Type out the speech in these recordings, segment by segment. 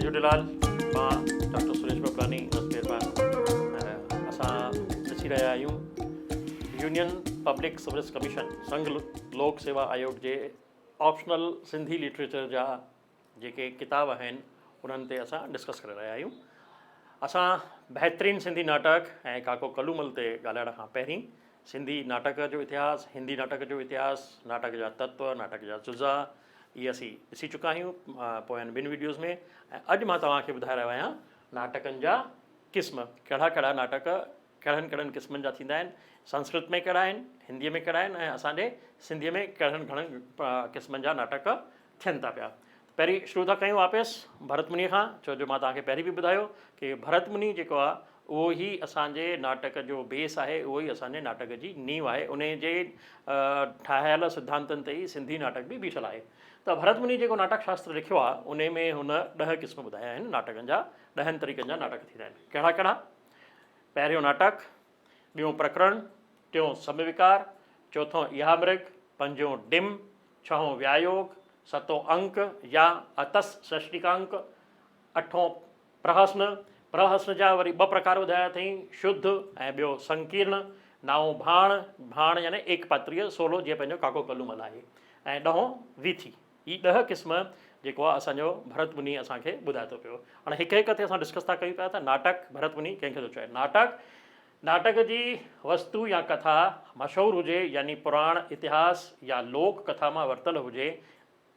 झूलेलाल। मां डॉक्टर सुरेश बबलानी असां ॾिसी रहिया आहियूं यूनियन पब्लिक सर्विस कमीशन संघ लोक सेवा आयोग जे ऑप्शनल सिंधी लिटरेचर जा जेके किताब आहिनि उन्हनि ते असां डिस्कस करे रहिया आहियूं। असां बहितरीनु सिंधी नाटक ऐं काको कल्लूमल ते ॻाल्हाइण खां पहिरीं सिंधी नाटक जो इतिहास, हिंदी नाटक जो इतिहास, नाटक जा तत्व, नाटक जा जुज़ा इहे असीं ॾिसी चुका आहियूं पोयनि ॿिनि वीडियोज़ में। ऐं अॼु मां तव्हांखे ॿुधाए रहियो आहियां नाटकनि जा क़िस्म, कहिड़ा कहिड़ा नाटक कहिड़नि कहिड़नि क़िस्मनि जा थींदा आहिनि, संस्कृत में कहिड़ा आहिनि, हिंदीअ में कहिड़ा आहिनि ऐं असांजे सिंधीअ में कहिड़नि घणनि क़िस्मनि जा नाटक थियनि था पिया। पहिरीं शुरू था कयूं वापसि भरतमुनीअ खां, छो जो मां तव्हांखे पहिरीं बि ॿुधायो कि भरतमुनी जेको आहे उहो ई असांजे नाटक जो बेस आहे, उहो ई असांजे नाटक जी नींव आहे। उन जे ठाहियल सिद्धांतनि ते ई सिंधी नाटक बि बीठल आहे। त भरतमुनी जेको नाटक शास्त्र लिखियो आहे उन में हुन 10 क़िस्म ॿुधाया आहिनि नाटकनि जा, 10 तरीक़नि जा नाटक थींदा आहिनि। कहिड़ा कहिड़ा? पहिरियों नाटक, ॿियों प्रकरण, टियों समविकार, चौथों इहामृग, पंजों डिम, छहों व्यायोग, सतों अंक या अतस षष्टिकांक, अठों प्रहसन, प्रहसन जा वरी 2 प्रकार ॿुधाया अथई, शुद्ध ऐं ॿियो संकीर्ण, नाओं भाण, भाण यानी एक पात्रीय सोलो जीअं पंहिंजो काको कल्लूमल आहे, ऐं ॾहों वीथी। ही 10 क़िस्म जेको आहे असांजो भरतमुनी असांखे ॿुधाए थो पियो। हाणे हिकु हिकु ते असां डिस्कस था कयूं पिया त नाटक भरतमुनी कंहिंखे थो चए। नाटक जी वस्तु या कथा मशहूरु हुजे, यानी पुराण इतिहास या लोक कथा मां वरितल हुजे,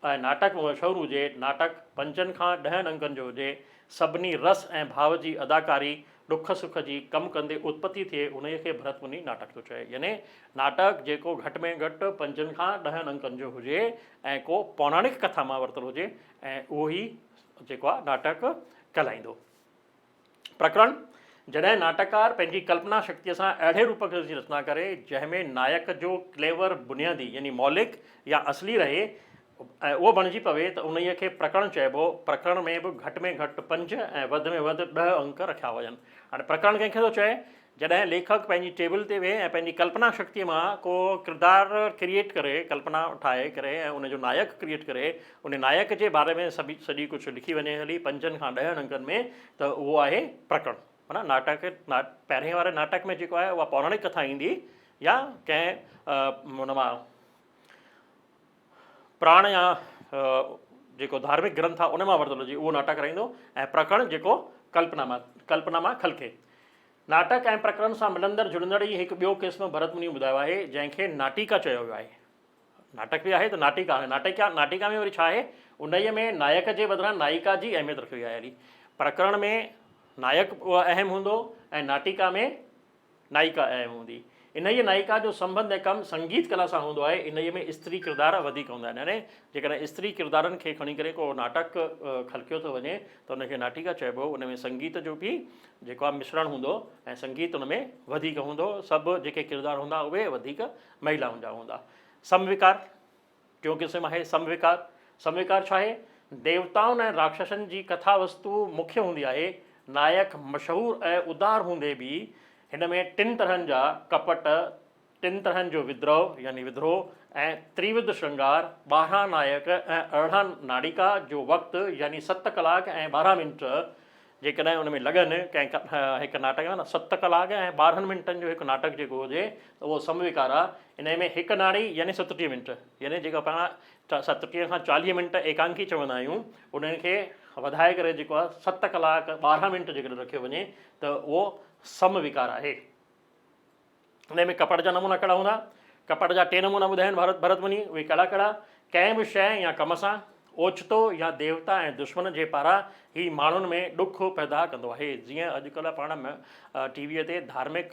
ऐं नाटक मशहूरु हुजे, नाटक 5 खां 10 अंकनि जो हुजे, सभिनी रस ऐं भाव जी अदाकारी दुख सुख जी कमु कंदे उत्पत्ति थिए, उनखे भरतमुनी नाटक थो चए। यानी नाटक जेको घटि में घटि 5 खां 10 अंकनि जो हुजे ऐं को पौराणिक कथा मां वरितल हुजे, ऐं उहो ई जेको आहे नाटक कहलाईंदो। प्रकरण, जॾहिं नाटककार पंहिंजी कल्पना शक्तिअ सां अहिड़े रूप जी रचना करे जंहिंमें नायक जो क्लेवर बुनियादी यानी मौलिक या असली रहे ऐं उहो बणिजी पवे त उन खे प्रकरण चइबो। प्रकरण में बि घटि में घटि 5 ऐं वधि में वधि 10 अंक रखिया हुजनि। हाणे प्रकरण कंहिंखे थो चए? जॾहिं लेखक पंहिंजी टेबल ते वेह ऐं पंहिंजी कल्पना शक्तिअ मां को किरदारु क्रिएट करे, कल्पना ठाहे करे ऐं उनजो नायक क्रिएट करे, उन नायक जे बारे में सॼी कुझु लिखी वञे हली 5 खां 10 अंकनि में, त उहो आहे प्रकरण। माना पहिरें वारे नाटक में जेको आहे उहा पौराणिक कथा ईंदी या कंहिं हुन मां प्राण या जेको धार्मिक ग्रंथ आहे उन मां वरितल हुजे, उहो नाटक रहंदो। ऐं प्रकरण जेको कल्पना मां खलके। नाटक ऐं प्रकरण सां मिलंदड़ जुड़ंदड़ ई हिकु ॿियो क़िस्म भरतमुनी ॿुधायो आहे, जंहिंखे नाटिका चयो वियो आहे। नाटक बि आहे त नाटिका आहे। नाटिका में वरी छा आहे? उनईअ में नायक जे बदिरां नायिका जी अहमियत रखी वई आहे हली। प्रकरण में नायक अहम हूंदो ऐं नाटिका में नायिका अहम हूंदी। इनई नायिका जो संबंध ऐं कमु संगीत कला सां हूंदो आहे। इनईअ में स्त्री किरदार वधीक हूंदा आहिनि। यानी जेकॾहिं स्त्री किरदारनि खे खणी करे को नाटक खलकियो थो वञे त उनखे नाटिका चइबो। उन में संगीत जो बि जेको आहे मिश्रण हूंदो ऐं संगीत उन में वधीक हूंदो। सभु जेके किरदार हूंदा उहे वधीक महिलाउनि जा हूंदा। समविकार, टियों क़िस्म आहे समविकार। समविकार छा आहे? देवताउनि ऐं राक्षसनि जी कथा वस्तु मुख्य हूंदी आहे। नायक मशहूरु ऐं उदार हूंदे बि हिन में 3 तरहनि जा कपट, 3 तरहनि जो विद्रोह ऐं त्रिविध श्रृंगार, 12 नायक ऐं 18 नाड़िका जो वक़्तु यानी 7 कलाक ऐं 12 मिंट जेकॾहिं उन में लॻनि कंहिं हिकु नाटक में न 7 कलाक ऐं 12 मिंटनि जो हिकु नाटक जेको हुजे त उहो समविकार आहे। इन में हिकु नाड़ी यानी 37 मिंट, यानी जेका पाण 37 खां 40 मिंट एकांकी चवंदा आहियूं, उन्हनि खे वधाए करे जेको आहे 7 कलाक 12 मिंट जेकॾहिं रखियो वञे त उहो समविकार आहे। उन में कपट जा नमूना कहिड़ा हूंदा? कपट जा 3 नमूना ॿुधाइनि भरतमुनी। उहे कहिड़ा कहिड़ा? कंहिं बि शइ या कम सां ओचितो या देवता ऐं दुश्मन जे पारां ही माण्हुनि में ॾुख पैदा कंदो आहे। जीअं अॼुकल्ह पाण टीवीअ ते धार्मिक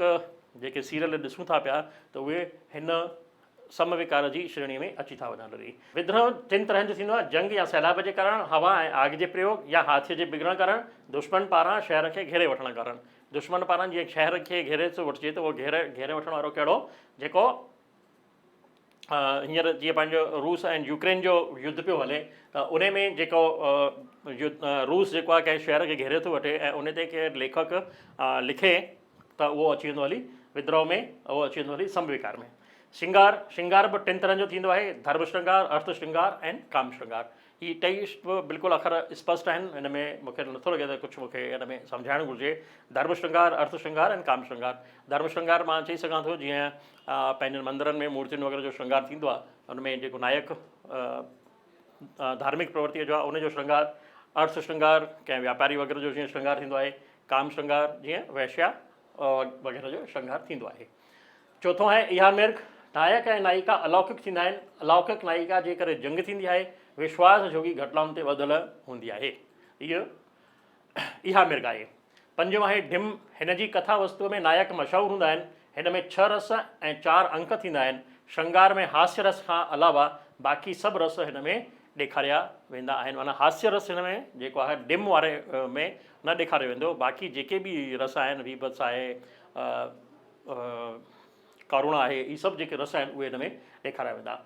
जेके सीरियल ॾिसूं था पिया त उहे हिन समविकार जी श्रेणीअ में अची था वञनि लॻी। विद्रोह 3 तरहनि जो थींदो आहे। जंग या सैलाब जे कारण, हवा ऐं आग जे प्रयोग या हाथीअ जे बिगड़ण कारण, दुश्मन पारां शहर खे घेरे वठण कारण। दुश्मन पारां जीअं शहर खे घेरे थो वठिजे त उहो घेरे वठण वारो कहिड़ो? जेको हींअर जीअं पंहिंजो रूस ऐं यूक्रेन जो युद्ध पियो हले त उन में जेको रूस जेको आहे कंहिं शहर खे घेरे थो वठे ऐं उन ते केरु लेखक लिखे त उहो अची वेंदो हली विद्रोह में, उहो अची वेंदो हली समविकार में। श्रृंगार बि 3 तरहनि जो थींदो आहे। धर्म श्रृंगार, अर्थ श्रृंगार ऐं काम श्रृंगार। ही टई बिल्कुलु अखर स्पष्ट आहिनि, हिन में मूंखे नथो लॻे त कुझु मूंखे हिन में सम्झाइणु घुरिजे। धर्म श्रृंगार, अर्थ श्रृंगार ऐं काम श्रृंगार। धर्म श्रृंगार मां चई सघां थो जीअं पंहिंजनि मंदरनि में मूर्तियुनि वग़ैरह जो श्रृंगार थींदो आहे, हुनमें जेको नायक धार्मिक प्रवृत्तिअ जो आहे उनजो श्रृंगार। अर्थ श्रृंगार कंहिं व्यापारी वग़ैरह जो जीअं श्रृंगार थींदो आहे। काम श्रृंगार जीअं वैश्या वग़ैरह जो श्रृंगार थींदो आहे। चौथों आहे इहा मिर्ग। नायक ऐं नायिका अलौकिक थींदा आहिनि। अलौकिक नायिका जे करे जंग थींदी आहे, विश्वास जोगी घटनाउनि ते ॿधल हूंदी आहे। इहा मिर्ग आहे। पंजो आहे ढिम। हिन जी कथा वस्तुअ में नायक मशहूरु हूंदा आहिनि। हिन में 6 रस ऐं 4 अंक थींदा आहिनि। श्रृंगार में हास्य रस खां अलावा बाक़ी सभु रस हिन में ॾेखारिया वेंदा आहिनि। माना हास्य रस हिन में जेको आहे डिम वारे में न ॾेखारियो वेंदो, बाक़ी जेके बि रस आहिनि, वीभत्स आहे, करुणा आहे, इहे सभु जेके रस आहिनि उहे हिन में ॾेखारिया वेंदा।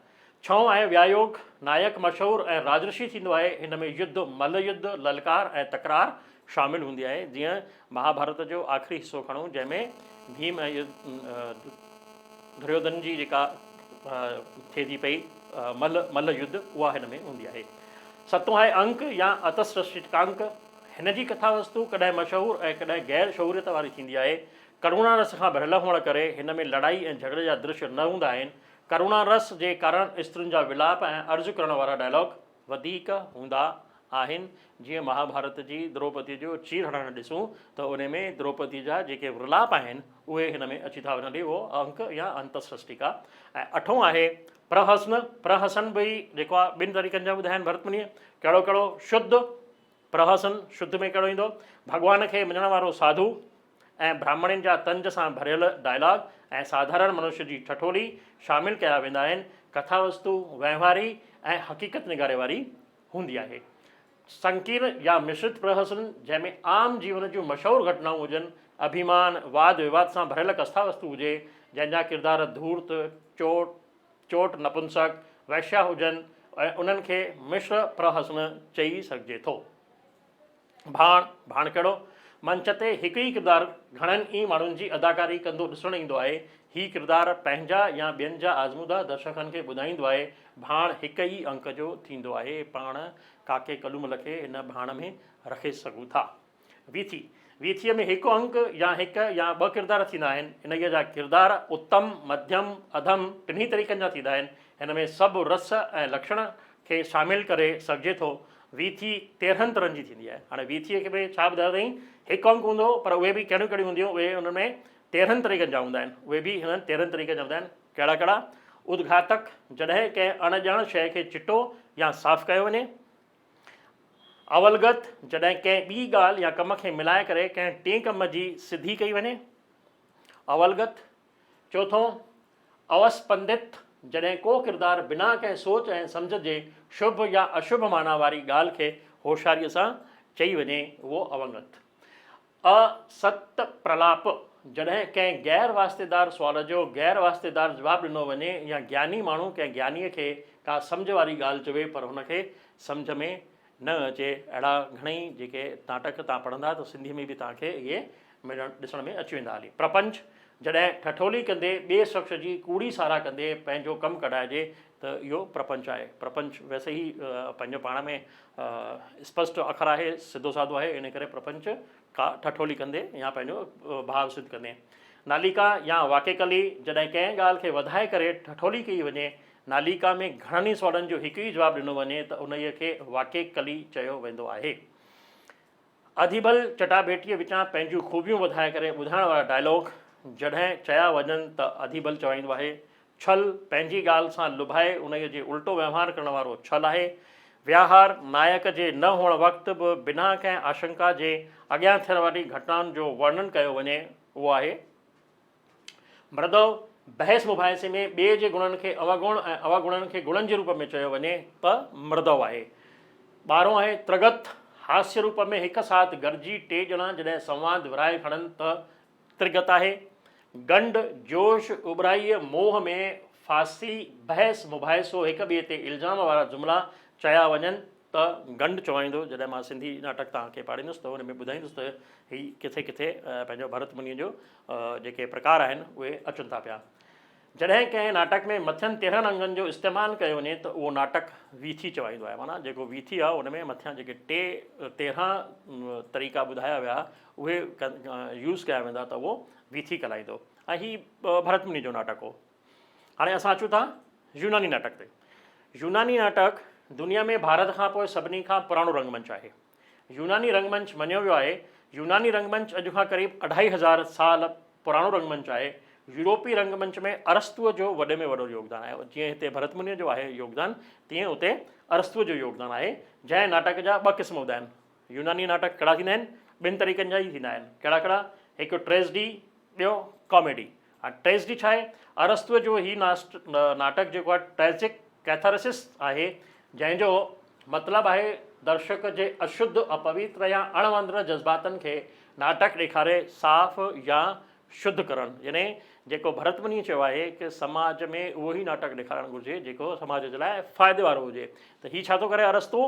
6 आहे व्यायोग। नायक मशहूरु ऐं राजऋषि थींदो आहे। हिन में युद्ध, मल्ल युद्ध, ललकार ऐं तकरार शामिलु हूंदी आहे। जीअं महाभारत जो आख़िरी हिसो खणूं जंहिंमें भीम ऐं दुर्योधन जी जेका थिए थी पई मल्ल युद्ध, उहा हिन में हूंदी आहे। 7 आहे अंक या अतसृष्टिकांक। हिन जी कथा वस्तु कॾहिं मशहूरु ऐं कॾहिं गैर शहूरियत वारी थींदी आहे। करुणा रस खां भरियल हुअण करे हिन में लड़ाई ऐं झगड़े जा दृश्य न हूंदा आहिनि। करुणा रस जे कारण स्त्रियुनि जा विलाप ऐं अर्ज़ु करण वारा डायलॉग वधीक हूंदा आहिनि। जीअं महाभारत जी द्रौपदी जो चीर हणणु ॾिसूं त उन में द्रौपदी जा जेके विलाप आहिनि उहे हिन में अची था वञनि, उहो अंक या अंतसृष्टिका। ऐं 8 आहे प्रहसन। प्रहसन बि जेको आहे 2 तरीक़नि जा ॿुधाइनि भरतमुनिअ। कहिड़ो कहिड़ो? शुद्ध प्रहसन, शुद्ध में कहिड़ो ईंदो? भॻवान खे मञण वारो साधु ऐं ब्राह्मणनि जा तंज सां भरियल डायलॉग ऐं साधारण मनुष्य जी ठठोली शामिलु कया वेंदा आहिनि। कथा वस्तु वहिंवारी ऐं हक़ीक़त निगारे वारी हूंदी आहे। संकीर्ण या मिश्रित प्रहसन, जंहिंमें आम जीवन जूं मशहूरु घटनाऊं हुजनि, अभिमान, वाद विवाद सां भरियल कथा वस्तु हुजे, जंहिंजा किरदार धूर्त, चोट, नपुंसक, वैश्या हुजनि, ऐं उन्हनि खे मिश्र प्रहसन चई सघिजे थो। भाण कहिड़ो? मंच ते हिकु ई किरदारु घणनि ई माण्हुनि जी अदाकारी कंदो ॾिसणु ईंदो आहे। हीउ किरदारु पंहिंजा या ॿियनि जा आज़मूदा दर्शकनि खे ॿुधाईंदो आहे। भाण हिकु ई अंक जो थींदो आहे। पाण काके कलूमल खे हिन भाण में रखे सघूं था। वीथीअ में हिकु अंक या 1 या 2 किरदार थींदा आहिनि। इन्हीअ जा किरदार उत्तम, मध्यम, अधम टिनी तरीक़नि जा थींदा आहिनि। हिन में सभु रस ऐं लक्षण खे शामिलु करे सघिजे थो। वीथी 13 तरहनि जी थींदी आहे। हाणे वीथीअ खे बि छा ॿुधायो अथई? 1 अंक हूंदो, पर उहे बि कहिड़ियूं कहिड़ियूं हूंदियूं? उहे हुन में 13 तरीक़नि जा हूंदा आहिनि। उहे बि हिननि 13 तरीक़े जा हूंदा आहिनि। कहिड़ा कहिड़ा? उद्घातक, जॾहिं कंहिं अणॼाण शइ खे चिटो या साफ़ु कयो वञे। अवलगत, जॾहिं कंहिं ॿी ॻाल्हि या कम खे मिलाए करे कंहिं टे कम जी सिधी कई वञे। अवलगत। चौथों, अवस्पंदित, जॾहिं को किरदारु बिना कंहिं सोच ऐं सम्झ जे शुभ या अशुभ माना वारी ॻाल्हि खे होशियारीअ सां चई वञे, उहो अवंगत। असत प्रलाप, जॾहिं कंहिं गैर वास्तेदार सुवाल जो गैर वास्तेदार जवाबु ॾिनो वञे या ज्ञानी माण्हू कंहिं ज्ञानीअ खे का सम्झ वारी ॻाल्हि चवे पर हुनखे सम्झ में न अचे। अहिड़ा घणेई जेके नाटक तव्हां पढ़ंदा त सिंधीअ में बि तव्हांखे इहे ॾिसण में अची वेंदा हली। प्रपंच, जॾहिं ठठोली कंदे ॿिए शख़्स जी कूड़ी सारा कंदे पंहिंजो कमु कढाइजे त इहो प्रपंच आहे। प्रपंच वैसे ई पंहिंजो पाण में स्पष्ट अखर आहे, सिधो साधो आहे, इन करे प्रपंच का ठठोली कंदे या पंहिंजो भाव सिद्ध कंदे। नालिका या वाकेकली, जॾहिं कंहिं ॻाल्हि खे वधाए करे ठठोली कई वञे। नालिका में घणनि ई सुवालनि जो हिकु ई जवाबु ॾिनो वञे त उन खे वाकेकली चयो वेंदो आहे। अधिबल, चटाभेटीअ विचां पंहिंजूं खूबियूं वधाए करे ॿुधाइण वारा डायलॉग जॾहिं चया वञनि त अधिबल चवाईंदो आहे। छल, पंहिंजी ॻाल्हि सां लुभाए उन जे उल्टो व्यवहार करण वारो छल आहे। व्याहार, नायक जे न हुअण वक़्तु बि बिना कंहिं आशंका जे अॻियां थियण वारी घटनाउनि जो वर्णन कयो वञे, उहो आहे। मृदव, बहस मुबाहिसे में ॿिए जे गुणनि खे अवगुण ऐं अवगुणनि खे गुणनि जे रूप में चयो वञे त मृदव आहे। 12 आहे त्रिगत, हास्य रूप में हिकु साथ गॾिजी 3 ॼणा जॾहिं संवाद विराए खणनि त त्रिगत आहे। गंड, जोश, उबराईअ, मोह में फासी, बहस मुबाहिसो, हिक ॿिए ते इल्ज़ाम वारा जुमिला चया वञनि त गंड चवाईंदो। जॾहिं मां सिंधी नाटक तव्हांखे पाढ़ींदुसि त हुन में ॿुधाईंदुसि त हीअ किथे किथे पंहिंजो भरत मुनीअ जो जेके प्रकार आहिनि उहे अचनि था पिया। जॾहिं कंहिं नाटक में मथियनि 13 अंगनि जो इस्तेमालु कयो वञे त उहो नाटक वीथी चवाईंदो आहे। माना जेको वीथी आहे उन में मथियां जेके 13 तरीक़ा ॿुधाया विया उहे यूज़ कया वेंदा त उहो वीथी कहलाईंदो। ऐं हीउ भरतमुनि जो नाटक हो। हाणे असां अचूं था यूनानी नाटक ते। यूनानी नाटक दुनिया में भारत खां पोइ सभिनी खां पुराणो रंगमंच आहे। यूनानी रंगमंच मञियो वियो आहे। यूनानी रंगमंच अॼु खां क़रीब 2500 साल पुराणो रंगमंच आहे। यूरोपी रंगमंच में अरस्तूअ जो वॾे में वॾो योगदान आहे। जीअं हिते भरतमुनिअ जो आहे योगदान, तीअं उते अरस्तूअ जो योगदान आहे। जंहिं नाटक जा 2 क़िस्म हूंदा आहिनि। यूनानी नाटक कहिड़ा थींदा आहिनि? 2 तरीक़नि जा ई थींदा आहिनि। कहिड़ा कहिड़ा? हिकु ट्रेजिडी, ॿियो कॉमेडी। ट्रेजिडी छा आहे? अरस्तूअ जो ही नाटक जेको आहे ट्रेजिक कैथारसिस आहे, जंहिंजो मतिलबु आहे दर्शक जे अशुद्ध, अपवित्र या अणवंदर जज़्बातनि खे नाटक ॾेखारे साफ़ या शुद्ध करणु। यानी जेको भरतमुनि चयो आहे कि समाज में उहो ई नाटक ॾेखारणु घुरिजे जेको समाज जे लाइ फ़ाइदे वारो हुजे। त हीउ छा थो करे अरस्तू?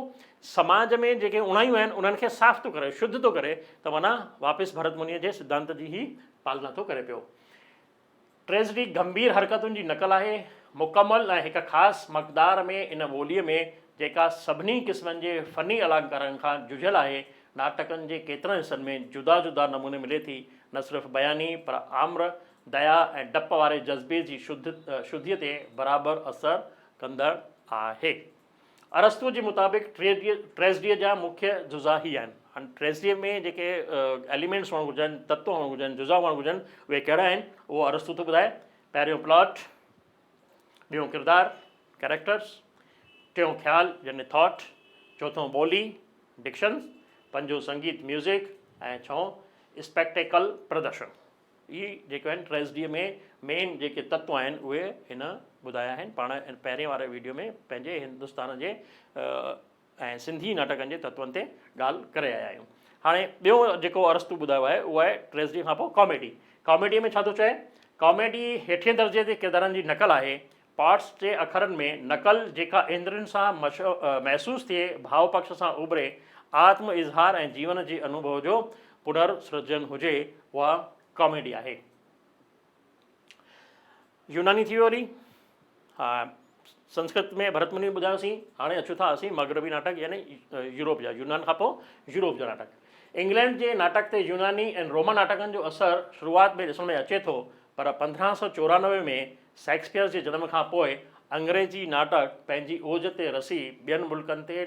समाज में जेके उणायूं आहिनि उन्हनि खे साफ़ थो करे, शुद्ध थो करे। त माना वापसि भरतमुनिअ जे सिद्धांत जी ई पालना थो करे पियो। ट्रेजिडी गंभीर हरकतुनि जी नक़ल आहे, मुकमल ऐं हिकु ख़ासि मक़दार में इन ॿोलीअ में जेका सभिनी क़िस्मनि जे फ़नी अलंकारनि खां जुझियल आहे। नाटकनि जे केतिरनि हिसनि में जुदा जुदा नमूने मिले थी। न सिर्फ़ु बयानी पर आम्र, दया ऐं डप वारे जज़्बे जी शुद्धीअ ते बराबरि असरु कंदड़ आहे। अरस्तूअ जे मुताबिक़ ट्रेजिडीअ जा मुख्य जुज़ा ही आहिनि। हाणे ट्रेजिडीअ में जेके एलिमेंट्स हुअणु घुरिजनि, तत्व हुअणु घुरिजनि, जुज़ा हुअणु घुरिजनि, उहे कहिड़ा आहिनि उहो अरस्तू थो ॿुधाए। पहिरियों प्लॉट, ॿियों किरदारु कैरेक्टर्स, टियों ख़्यालु यानी थॉट, चौथों ॿोली डिक्शन, पंजों संगीत म्यूज़िक ऐं छहों स्पेक्टेकल प्रदर्शन। इहे जेके आहिनि ट्रेजिडीअ में मेन जेके तत्व आहिनि उहे हिन ॿुधाया आहिनि। पाण पहिरें वारे वीडियो में पंहिंजे हिंदुस्तान जे ऐं सिंधी नाटकनि जे तत्वनि ते ॻाल्हि करे आया आहियूं। हाणे ॿियो जेको अरस्तू ॿुधायो आहे उहो आहे ट्रेजिडी खां पोइ कॉमेडी। कॉमेडीअ में छा थो चए? कॉमेडी हेठिएं दर्जे जे किरदारनि जी नक़ल आहे। पार्ट्स जे अखरनि में नक़ल जेका इंद्रियुनि सां महसूसु थिए, भाव पक्ष सां उभरे, आत्म इज़हार ऐं जीवन जे अनुभव जो पुनर्सृजन हुजे, उहा कॉमेडी आहे। यूनानी थी वियो वरी। हा, संस्कृत में भरतमुनि ॿुधायोसीं। हाणे अचूं था असीं मगरबी नाटक यानी यूरोप जा। यूनान खां पोइ यूरोप जा नाटक। इंग्लैंड जे नाटक ते यूनानी ऐं रोमन नाटकनि जो असरु शुरूआति में ॾिसण में अचे थो, पर 1594 में शेक्सपियर जे जनम खां पोइ अंग्रेज़ी नाटक पंहिंजी ओज ते रसी ॿियनि मुल्कनि ते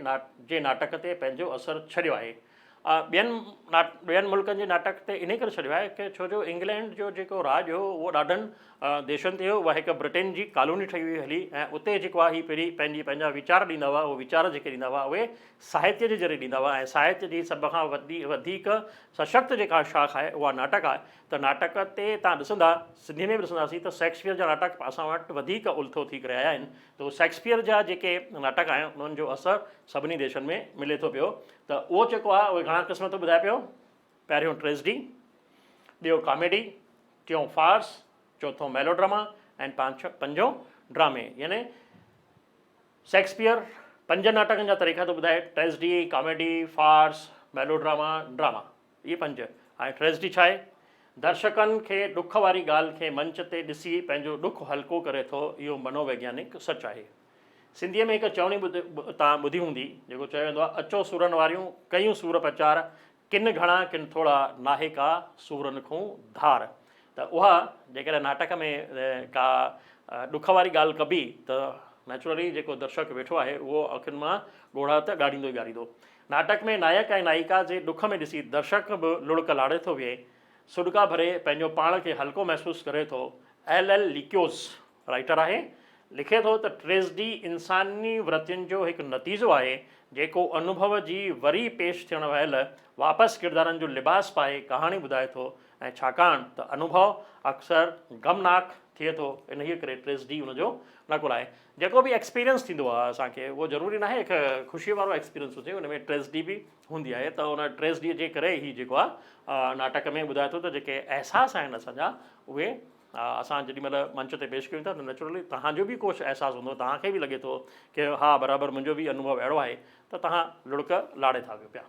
जे नाटक ते पंहिंजो असरु छॾियो आहे। ॿियनि मुल्कनि जे नाटक ते इन करे छॾियो आहे कि छो जो इंग्लैंड जो जेको राज हो उहो ॾाढनि देशनि ते हो। उहा हिकु ब्रिटेन जी कॉलोनी ठही हुई हली, ऐं उते जेको आहे हीअ पहिरीं पंहिंजा वीचार ॾींदा हुआ। उहे वीचार जेके ॾींदा हुआ उहे साहित्य जे ज़रिए ॾींदा हुआ। ऐं साहित्य जी सभ खां वधीक सशक्त जेका शाख आहे उहा नाटक आहे। त नाटक ते तव्हां ॾिसंदा, सिंधी में बि ॾिसंदासीं त शेक्सपियर जा नाटक असां वटि वधीक उल्थो थी करे आया आहिनि। त शेक्सपियर जा जेके नाटक आहिनि उन्हनि जो असरु सभिनी देशनि में मिले थो पियो। त उहो जेको आहे उहे घणा क़िस्म थो ॿुधाए पियो। पहिरियों ट्रेजिडी, ॿियों कॉमेडी, टियों फार्स, चौथों मेलोड्रामा ऐं पंजों ड्रामे। यानी शेक्सपियर 5 नाटकनि जा तरीक़ा थो ॿुधाए। Tragedy, comedy, farce, melodrama, drama, इहे 5। हाणे ट्रेजिडी छा आहे? दर्शकनि खे ॾुख वारी ॻाल्हि खे मंच ते ॾिसी पंहिंजो ॾुख हल्को करे थो। इहो मनोवैज्ञानिक सच आहे। सिंधीअ में हिकु चवणी तव्हां ॿुधी हूंदी जेको चयो वेंदो आहे, अचो सूरनि वारियूं कयूं सूर प्रचार, किन घणा किन थोरा, नाहे का सूरनि खां धार। त उहा जेकॾहिं नाटक में का ॾुख वारी ॻाल्हि कबी त नेचुरली जेको दर्शक वेठो आहे उहो अखियुनि मां ॻोढ़ा त ॻाढ़ींदो ई ॻाढ़ींदो। नाटक में नायक ऐं नायिका जे ॾुख में ॾिसी दर्शक बि लुड़क लाड़े थो विहे, सुॾका भरे पंहिंजो पाण खे हल्को महसूसु करे थो। L.L. लिक्योस राइटर आहे, लिखे थो त ट्रेजिडी इंसानी वृत्तियुनि जो हिकु नतीजो आहे जेको अनुभव जी वरी पेश थियण महिल वापसि किरदारनि जो लिबास पाए कहाणी ॿुधाए थो। ऐं छाकाणि त अनुभव अक्सर गमनाक थिए थो, इन ई करे ट्रेजिडी हुनजो नकुल आहे। जेको बि एक्सपीरियंस थींदो आहे असांखे उहो ज़रूरी न आहे हिकु ख़ुशीअ वारो एक्सपीरियंस हुजे, हुन में ट्रेजिडी बि हूंदी आहे। त उन ट्रेजिडीअ जे करे ई जेको आहे नाटक में ॿुधाए थो त जेके अहसास आहिनि असांजा उहे असां जेॾीमहिल मंच ते पेश कयूं था त नेचुरली तव्हांजो बि कुझु अहसासु हूंदो, तव्हांखे बि लॻे थो कि हा बराबरि मुंहिंजो बि अनुभव अहिड़ो आहे, त तव्हां लुड़क लाड़े था वियो पिया।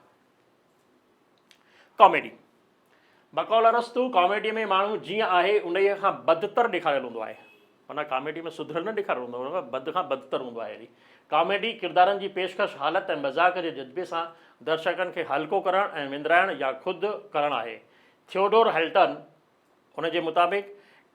कॉमेडी। बकौल अरस्तू कॉमेडीअ में माण्हू जीअं आहे उन खां बदतर ॾेखारियलु हूंदो आहे। माना कॉमेडी में सुधर न ॾेखारियो हूंदो हुन खां बद खां बदतर हूंदो आहे। अहिड़ी कॉमेडी किरदारनि जी पेशकश हालत ऐं मज़ाक जे जज़्बे सां दर्शकनि खे हल्को करणु ऐं विंदराइणु या ख़ुदि करणु आहे। थियोडोर हेल्टन उन जे मुताबिक़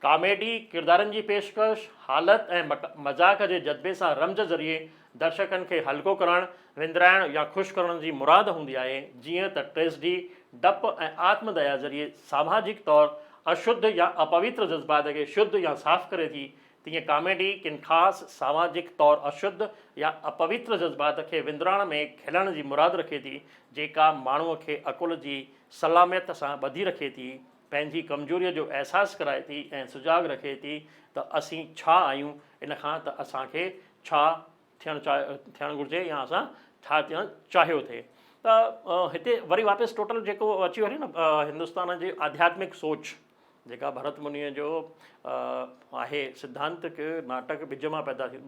कॉमेडी किरदारनि जी पेशकश हालत ऐं मज़ाक जे जज़्बे सां रमज़ ज़रिए दर्शकनि खे हल्को करणु विंदराइणु या ख़ुशि करण जी मुराद हूंदी आहे। जीअं त ट्रेजिडी डप ऐं आत्मदया ज़रिए सामाजिक तौरु अशुद्ध या अपवित्र जज़्बात खे शुद्ध या साफ़ करे थी, तीअं कॉमेडी किन ख़ासि सामाजिक तौरु अशुद्ध या अपवित्र जज़्बात खे विंदराइण में खिलण जी मुराद रखे थी, जेका माण्हूअ खे अकुल जी सलामियत सां ॿधी रखे थी, पंहिंजी कमज़ोरीअ जो अहसासु कराए थी ऐं सुजाॻ रखे थी त असीं छा आहियूं, इन खां त असांखे छा थियणु घुरिजे या असां छा थियणु चाहियो थिए। त हिते वरी वापसि टोटल जेको अची वञे न हिंदुस्तान जी आध्यात्मिक सोच जेका भरत मुनीअ जो आहे सिद्धांत की नाटक ॿिज मां पैदा थी,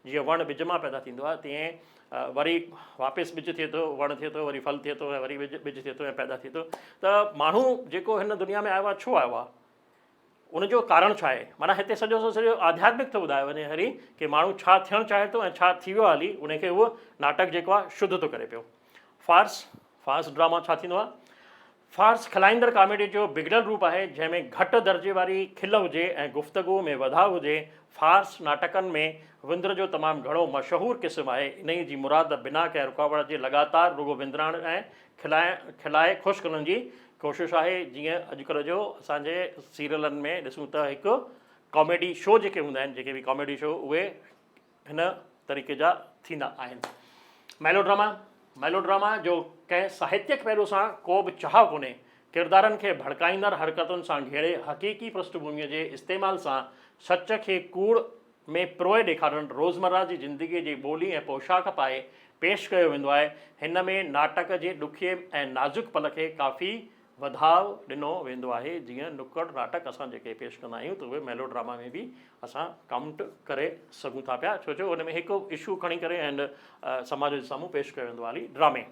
जीअं वणु ॿिज मां पैदा थींदो आहे तीअं वरी वापसि ॿिज थिए थो, वणु थिए थो, वरी फल थिए थो, ऐं वरी ॿिज थिए थो ऐं पैदा थिए थो। त माण्हू जेको हिन दुनिया में आयो आहे छो आयो आहे, उनजो कारण छा आहे। माना हिते सॼो सॼो आध्यात्मिक थो ॿुधायो वञे हरी की माण्हू छा थियणु चाहे थो ऐं छा थी वियो आहे हली, उनखे उहो नाटक जेको आहे शुद्ध थो करे पियो। फार्स ड्रामा छा थींदो आहे। फार्स खिलाईंदड़ कॉमेडी जो बिगड़ल रूप आहे जंहिंमें घटि दर्जे वारी खिल हुजे ऐं गुफ़्तगू में वधाउ हुजे। फार्स नाटकनि में विंदर जो तमामु घणो मशहूरु क़िस्म आहे। इन जी मुराद बिना कंहिं रुकावट जे लगातार रुगो विंदराइण ऐं खिलाए ख़ुशि करण जी कोशिशि आहे। जीअं अॼुकल्ह जो असांजे सीरियलनि में ॾिसूं त हिकु कॉमेडी शो जेके हूंदा आहिनि, जेके बि कॉमेडी शो उहे हिन तरीक़े जा थींदा आहिनि। मेलोड्रामा जो कंहिं साहित्यक पहिरियों सां को बि चाह कोन्हे। किरदारनि खे भड़काईंदड़ हरकतुनि सां घेरे हक़ीक़ी पृष्ठभूमीअ जे इस्तेमाल सां सच खे कूड़ में प्रोए ॾेखारणु रोज़मर्रा जी ज़िंदगीअ जी ॿोली ऐं पोशाक पाए पेश कयो वेंदो आहे। हिन में नाटक जे ॾुखिये ऐं नाज़ुक पल खे काफ़ी वधाउ ॾिनो वेंदो आहे। जीअं नुकड़ नाटक असां जेके पेश कंदा आहियूं त उहे मेलोड्रामा में बि असां काउंट करे सघूं था पिया, छो उन में हिकु इशू खणी करे एंड समाज जे साम्हूं पेश कयो वेंदो आहे ड्रामे।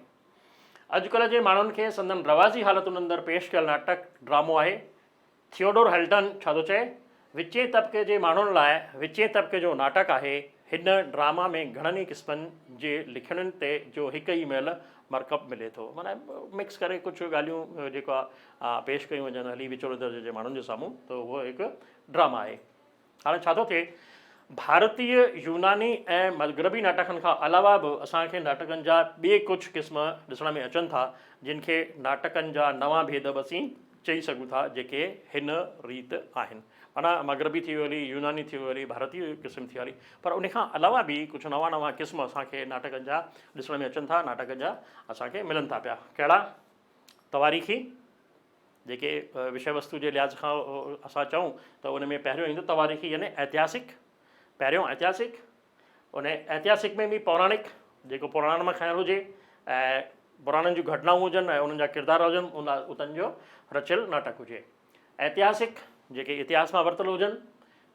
अॼुकल्ह जे माण्हुनि खे संदन रवाज़ी हालतुनि अंदरि पेश कयल नाटक ड्रामो आहे। थियोडोर हेल्टन छा थो चए, विचे तबिके जे माण्हुनि लाइ विचे तबिके जो नाटक आहे। हिन ड्रामा में घणनि ई क़िस्मनि जे लिखणनि ते जो हिकु ई महिल मरकब मिले थो। माना मिक्स करे कुझु ॻाल्हियूं जेको आहे पेश कयूं वञनि हली विचोले दर्जे जे माण्हुनि जे साम्हूं, त उहो हिकु ड्रामा आहे। हाणे छा थो थिए, भारतीय यूनानी ऐं मग़रबी नाटकनि खां अलावा बि असांखे नाटकनि जा ॿिए कुझु क़िस्म ॾिसण में अचनि था, जिन खे नाटकनि जा नवां भेद बि असीं चई सघूं था, जेके हिन रीति आहिनि। माना मग़रबी थी वई, यूनानी थी वई, भारतीय क़िस्म थी वई, पर उनखां अलावा बि कुझु नवां क़िस्म असांखे नाटकनि जा ॾिसण में अचनि था, नाटकनि जा असांखे मिलनि था पिया। कहिड़ा, तवारीख़ी, जेके विषय वस्तु जे लिहाज़ खां असां चऊं त उन में पहिरियों ईंदो तवारीख़ी यानी ऐतिहासिक, पहिरियों ऐतिहासिक, उन ऐतिहासिक में बि पौराणिक, जेको पुराण में खयल हुजे ऐं पुराणनि जूं घटनाऊं हुजनि ऐं उन्हनि जा किरदार हुजनि, उन्हनि जो रचियल नाटक हुजे। ऐतिहासिक जेके इतिहास मां वरितल हुजनि,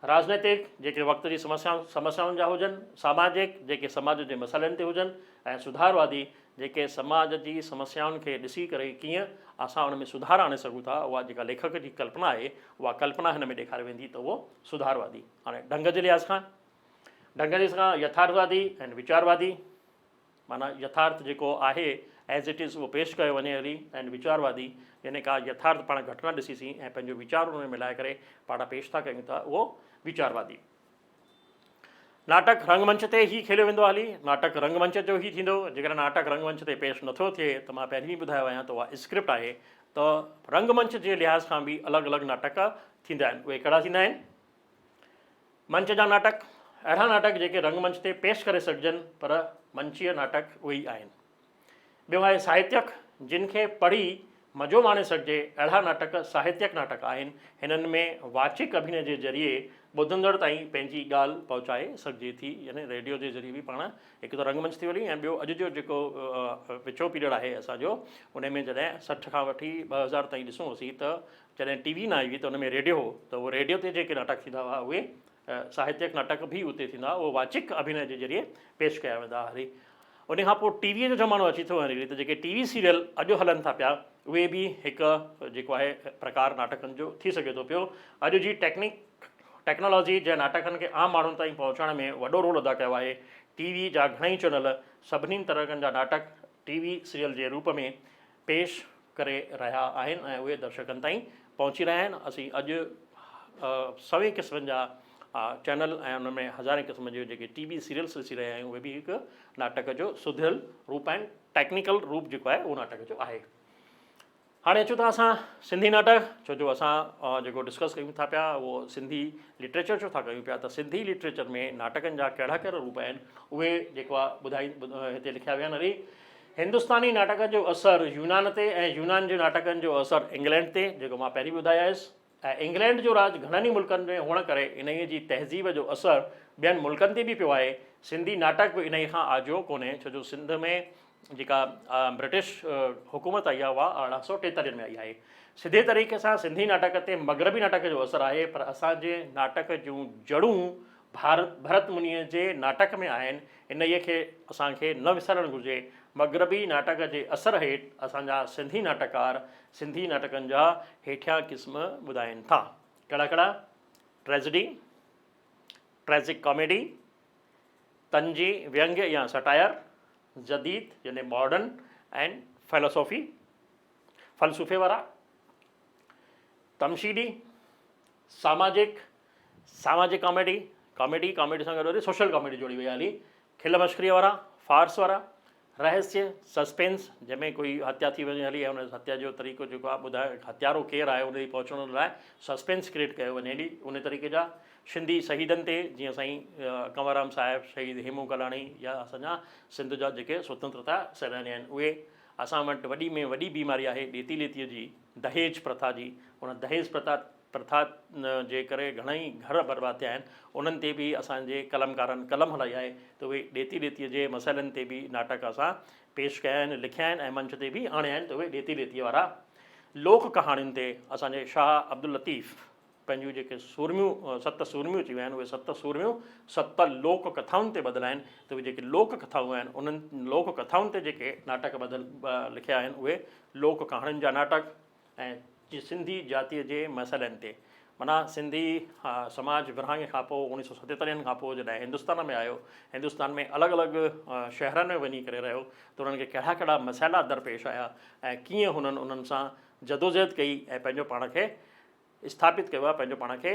राजनैतिक जेके वक़्त जी समस्याउनि जा हुजनि, सामाजिक जेके समाज जे मसइलनि ते हुजनि, ऐं सुधारवादी जेके समाज जी समस्याउनि खे ॾिसी करे कीअं असां उन में सुधार आणे सघूं था, उहा जेका लेखक जी कल्पना आहे उहा कल्पना हिन में ॾेखारे वेंदी, त उहो सुधारवादी। हाणे ढंग जे लिहाज़ खां यथार्थवादी ऐं वीचारवादी, माना यथार्थ जेको आहे एज़ इट इज़ उहो पेश कयो वञे हली, ऐं वीचारवादी यानी का यथार्थ पाण घटना ॾिसीसीं ऐं पंहिंजो वीचार उन में मिलाए करे पाण पेश था कयूं था, उहो वीचारवादी। नाटक रंगमंच ते ई खेलियो वेंदो हली, नाटक रंगमंच जो ई थींदो। जेकर नाटक रंगमंच ते पेश नथो थिए त मां पहिरीं ॿुधायो आहियां त उहा स्क्रिप्ट आहे। त रंगमंच जे लिहाज़ खां बि अलॻि अलॻि नाटक थींदा आहिनि। उहे कहिड़ा थींदा आहिनि, मंच जा नाटक, अहिड़ा नाटक जेके रंगमंच ते पेश करे सघिजनि पर मंचीय नाटक उहे ई आहिनि। ॿियो आहे साहित्यक, जिन खे पढ़ी मज़ो माणे सघिजे, अहिड़ा नाटक साहित्यक नाटक आहिनि। हिननि में वाचिक अभिनय जे ज़रिए ॿुधंदड़ ताईं पंहिंजी ॻाल्हि पहुचाए सघिजे थी, यानी रेडियो जे ज़रिए बि पाण हिकु त रंगमंच थी वई, ऐं ॿियो अॼु जो जेको विचो पीरियड आहे असांजो, उन में जॾहिं 60 खां वठी 2000 ताईं ॾिसूंसीं त जॾहिं टीवी न आई हुई त उन में रेडियो हो, त उहो रेडियो ते जेके नाटक थींदा हुआ उहे साहित्यक नाटक बि उते थींदा, उहो वाचिक अभिनय जे ज़रिए पेश कया वेंदा हली। उन खां पोइ टीवीअ जो ज़मानो अची थो वञे, त जेके टीवी सीरियल अॼु हलनि था पिया उहे बि हिकु जेको आहे प्रकार नाटकनि जो थी सघे थो पियो। अॼु जी टेक्नोलॉजी जे नाटकनि खे आम माण्हुनि ताईं पहुचाइण में वॾो रोल अदा कयो आहे। टीवी जा घणेई चैनल सभिनी तरहनि जा नाटक टीवी सीरियल जे रूप में पेश करे रहिया आहिनि ऐं उहे दर्शकनि ताईं पहुची रहिया आहिनि। असीं अॼु सवे क़िस्मनि जा चैनल ऐं उन में हज़ारे क़िस्म जो जेके टीवी सीरियल्स ॾिसी रहिया आहियूं उहे बि हिकु नाटक जो सुधियल रूप आहिनि। टेक्निकल रूप जेको आहे उहो नाटक जो आहे। हाणे अचूं था असां सिंधी नाटक, छो जो असां जेको डिस्कस कयूं था पिया उहो सिंधी लिटरेचर जो था कयूं पिया, त सिंधी लिटरेचर में नाटकनि जा कहिड़ा कहिड़ा रूप आहिनि उहे जेको आहे हिते लिखिया विया आहिनि। हिंदुस्तानी नाटकनि जो असरु यूनान ते ऐं यूनान जे नाटकनि जो असरु इंग्लैंड ते, जेको मां पहिरीं ॿुधायसि। ऐं इंग्लैंड जो राज घणनि ई मुल्कनि में हुअण करे इन जी तहज़ीब जो असरु ॿियनि मुल्कनि ते बि पियो आहे। सिंधी नाटक बि इन खां आजो कोन्हे, छो जो सिंध में जेका ब्रिटिश हुकूमत आई आहे उहा 1843 में आई आहे। सिधे तरीक़े सां सिंधी नाटक ते मगरबी नाटक जो असरु आहे, पर असांजे नाटक जूं जड़ूं भरत मुनीअ जे नाटक में आहिनि। इन खे असांखे न विसरणु घुरिजे। मगरबी नाटक जे असर हेठि असांजा सिंधी नाटककार सिंधी नाटकनि जा हेठियां क़िस्म ॿुधाइनि था। कहिड़ा कहिड़ा? ट्रेजिडी, ट्रेजिक कॉमेडी, तंजी व्यंग्य या सटायर, जदीद यानी मॉडर्न एंड फ़िलोसॉफ़ी फ़लसफ़े वारा, तमशीदी, सामाजिक कॉमेडी, कॉमेडी सां गॾु वरी सोशल कॉमेडी जोड़ी वई हली, खिल मश्करीअ वारा, फार्स वारा, रहस्य सस्पेंस जंहिंमें कोई हत्या थी वञे हली ऐं उन हत्या जो तरीक़ो जेको आहे ॿुधाए हत्यारो केरु आहे उन ॾे पहुचण लाइ सस्पेंस क्रिएट कयो वञे हली उन तरीक़े जा। सिंधी शहीदनि ते जीअं साईं कंवरराम साहिबु, शहीद हेमू कलाणी या असांजा सिंध जा जेके स्वतंत्रता सेनानी आहिनि उहे। असां वटि वॾी में वॾी बीमारी आहे ॾेती लेतीअ जी, दहेज प्रथा जी। उन दहेज प्रथा जे करे घणेई घर बर्बाद थिया आहिनि। उन्हनि ते बि असांजे कलमकारनि कलम हलाई आहे, त उहे ॾेती लेतीअ जे मसइलनि ते बि नाटक असां पेश कया आहिनि, लिखिया आहिनि ऐं मंच ते बि आणिया आहिनि, त उहे ॾेती लेतीअ वारा। लोक कहाणियुनि ते असांजे शाह अब्दुल लतीफ़ पंहिंजूं जेके सूरमियूं 7 सूरमियूं अची विया आहिनि उहे 7 सूरमियूं 7 लोक कथाउनि ते ॿधल आहिनि। त उहे जेके लोक कथाऊं आहिनि उन्हनि लोक कथाउनि ते जेके नाटक लिखिया आहिनि उहे लोक कहाणियुनि जा नाटक ऐं सिंधी जातीअ जे मसइलनि ते। माना सिंधी समाज विरहाङे खां पोइ 1977 खां पोइ जॾहिं हिंदुस्तान में आयो, हिंदुस्तान में अलॻि अलॻि शहरनि में वञी करे रहियो, त उन्हनि खे कहिड़ा कहिड़ा मसइला दरपेश आया ऐं कीअं हुननि उन्हनि सां जदोजहद कई ऐं पंहिंजो पाण खे स्थापित कयो आहे, पंहिंजो पाण खे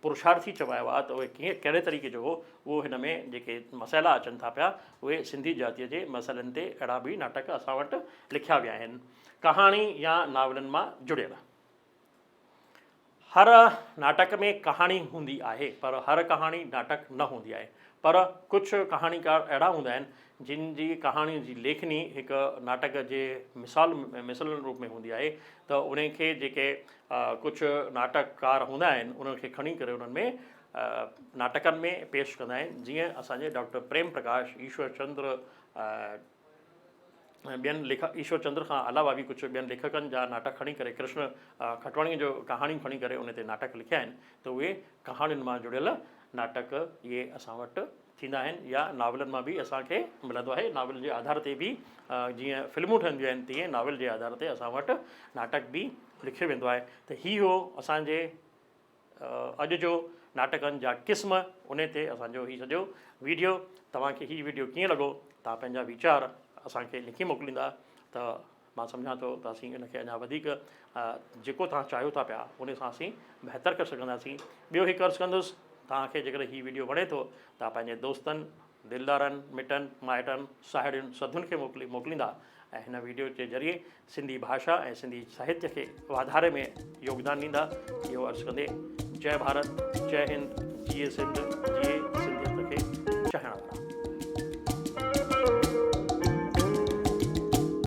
पुरुषार्थी चवायो आहे। त उहे कीअं कहिड़े तरीक़े जो हो उहो हिन में जेके मसइला अचनि था पिया उहे सिंधी जातीअ जे मसइलनि ते अहिड़ा बि नाटक असां वटि लिखिया विया आहिनि। कहाणी या नावलनि मां जुड़ियल। हर नाटक में कहाणी हूंदी आहे, पर हर कहाणी नाटक न हूंदी आहे। पर कुझु कहाणीकार अहिड़ा हूंदा आहिनि जिन जी कहाणी जी लेखनी हिकु नाटक जे मिसल रूप में हूंदी आहे। त उन खे जेके कुझु नाटककार हूंदा आहिनि उन्हनि खे खणी करे उन्हनि में नाटकनि में पेश कंदा आहिनि। जीअं असांजे डॉक्टर प्रेम प्रकाश ईश्वर चंद्र ॿियनि ईश्वर चंद्र खां अलावा बि कुझु ॿियनि लेखकनि जा नाटक खणी करे कृष्ण खटवाणीअ जो कहाणी खणी करे उन ते नाटक लिखिया आहिनि। त उहे कहाणियुनि मां जुड़ियल नाटक इहे असां वटि थींदा आहिनि या नावलनि मां बि असांखे मिलंदो आहे। नावल जे आधार ते बि जीअं फिल्मूं ठहंदियूं आहिनि तीअं नावल जे आधार ते असां वटि नाटक बि लिखियो वेंदो आहे। त हीउ हो असांजे अॼु जो नाटकनि जा क़िस्म। उन ते असांजो हीउ सॼो वीडियो। तव्हांखे हीउ वीडियो कीअं लॻो, तव्हां पंहिंजा वीचार असांखे लिखी मोकिलींदा त मां सम्झां थो त असीं इन खे अञा वधीक जेको तव्हां चाहियो था पिया उन सां असीं बहितर करे सघंदासीं। ॿियो हिकु अर्ज़ु कंदुसि, तव्हांखे जेकर हीउ वीडियो वणे थो तव्हां पंहिंजे दोस्तनि, दिलदारनि, मिटनि माइटनि, साहेड़ियुनि सभिनि खे मोकिलींदा ऐं हिन वीडियो जे ज़रिए सिंधी भाषा ऐं सिंधी साहित्य खे वाधारे में योगदान ॾींदा। इहो अर्ज़ु कंदे जय भारत, जय हिंद, जिए सिंध, जिए